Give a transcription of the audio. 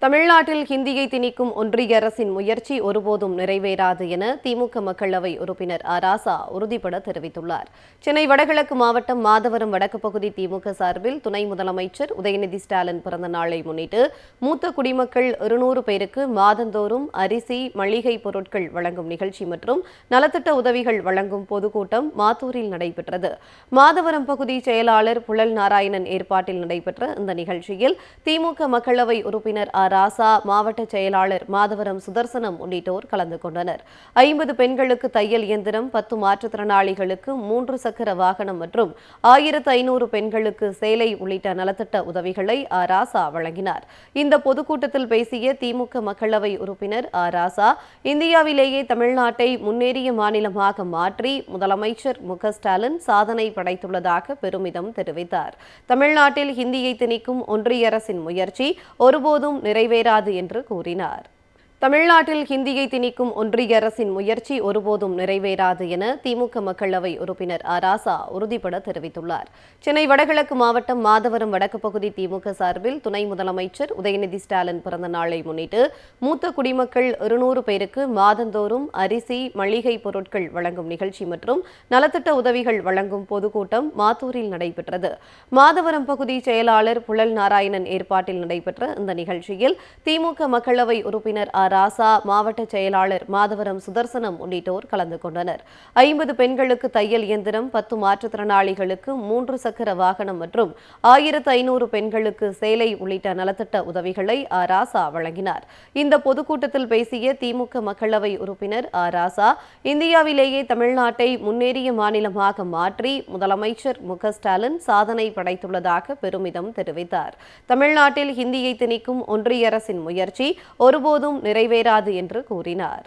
தமிழ்நாட்டில் ஹிந்தியை திணிக்கும் ஒன்றிய அரசின் முயற்சி ஒருபோதும் நிறைவேறாது என திமுக மக்களவை உறுப்பினர் ராசா உறுதிபட தெரிவித்துள்ளார். சென்னை வடகிழக்கு மாவட்டம் மாதவரம் வடக்கு பகுதி திமுக சார்பில் துணை முதலமைச்சர் உதயநிதி ஸ்டாலின் பிறந்த நாளை முன்னிட்டு மூத்த குடிமக்கள் 200 பேருக்கு மாதந்தோறும் அரிசி, மளிகை பொருட்கள் வழங்கும் நிகழ்ச்சி மற்றும் நலத்திட்ட உதவிகள் வழங்கும் பொதுக்கூட்டம் மாத்தூரில் நடைபெற்றது. மாதவரம் பகுதி செயலாளர் புழல் நாராயணன் ஏற்பாட்டில் நடைபெற்ற இந்த நிகழ்ச்சியில் திமுக மக்களவை உறுப்பினர் ராசா, மாவட்ட செயலாளர் மாதவரம் சுதர்சனம் உள்ளிட்டோர் கலந்து கொண்டனர். 50 பெண்களுக்கு தையல் இயந்திரம், 10 மாற்றுத்திறனாளிகளுக்கு 3 சக்கர வாகனம் மற்றும் 1500 பெண்களுக்கு சேலை உள்ளிட்ட நலத்திட்ட உதவிகளை ராசா வழங்கினார். இந்த பொதுக்கூட்டத்தில் பேசிய திமுக மக்களவை உறுப்பினர் ராசா, இந்தியாவிலேயே தமிழ்நாட்டை முன்னேறிய மாநிலமாக மாற்றி முதலமைச்சர் ஸ்டாலின் சாதனை படைத்துள்ளதாக பெருமிதம் தெரிவித்தார். தமிழ்நாட்டில் ஹிந்தியை திணிக்கும் ஒன்றிய அரசின் முயற்சி ஒருபோதும் நிறைவேறாது என்று கூறினார். தமிழ்நாட்டில் ஹிந்தியை திணிக்கும் ஒன்றிய அரசின் முயற்சி ஒருபோதும் நிறைவேறாது என திமுக மக்களவை உறுப்பினர் ராசா உறுதிபட தெரிவித்துள்ளார். சென்னை வடகிழக்கு மாவட்டம் மாதவரம் வடக்கு பகுதி திமுக சார்பில் துணை முதலமைச்சர் உதயநிதி ஸ்டாலின் பிறந்த நாளை முன்னிட்டு மூத்த குடிமக்கள் 200 பேருக்கு மாதந்தோறும் அரிசி, மளிகை பொருட்கள் வழங்கும் நிகழ்ச்சி மற்றும் நலத்திட்ட உதவிகள் வழங்கும் பொதுக்கூட்டம் மாத்தூரில் நடைபெற்றது. மாதவரம் பகுதி செயலாளர் புழல் நாராயணன் ஏற்பாட்டில் நடைபெற்ற இந்த நிகழ்ச்சியில் திமுக மக்களவை உறுப்பினர் ராசா, மாவட்ட செயலாளர் மாதவரம் சுதர்சனம் உள்ளிட்டோர் கலந்து கொண்டனர். 50 பெண்களுக்கு தையல் இயந்திரம், 10 மாற்றுத்திறனாளிகளுக்கு 3 சக்கர வாகனம் மற்றும் 1500 பெண்களுக்கு சேலை உள்ளிட்ட நலத்திட்ட உதவிகளை ராசா வழங்கினார். இந்த பொதுக்கூட்டத்தில் பேசிய திமுக மக்களவை உறுப்பினர் ராசா, இந்தியாவிலேயே தமிழ்நாட்டை முன்னேறிய மாநிலமாக மாற்றி முதலமைச்சர் ஸ்டாலின் சாதனை படைத்துள்ளதாக பெருமிதம் தெரிவித்தார். தமிழ்நாட்டில் ஹிந்தியை திணிக்கும் ஒன்றிய அரசின் முயற்சி ஒருபோதும் நிறைவேறாது என்று கூறினார்.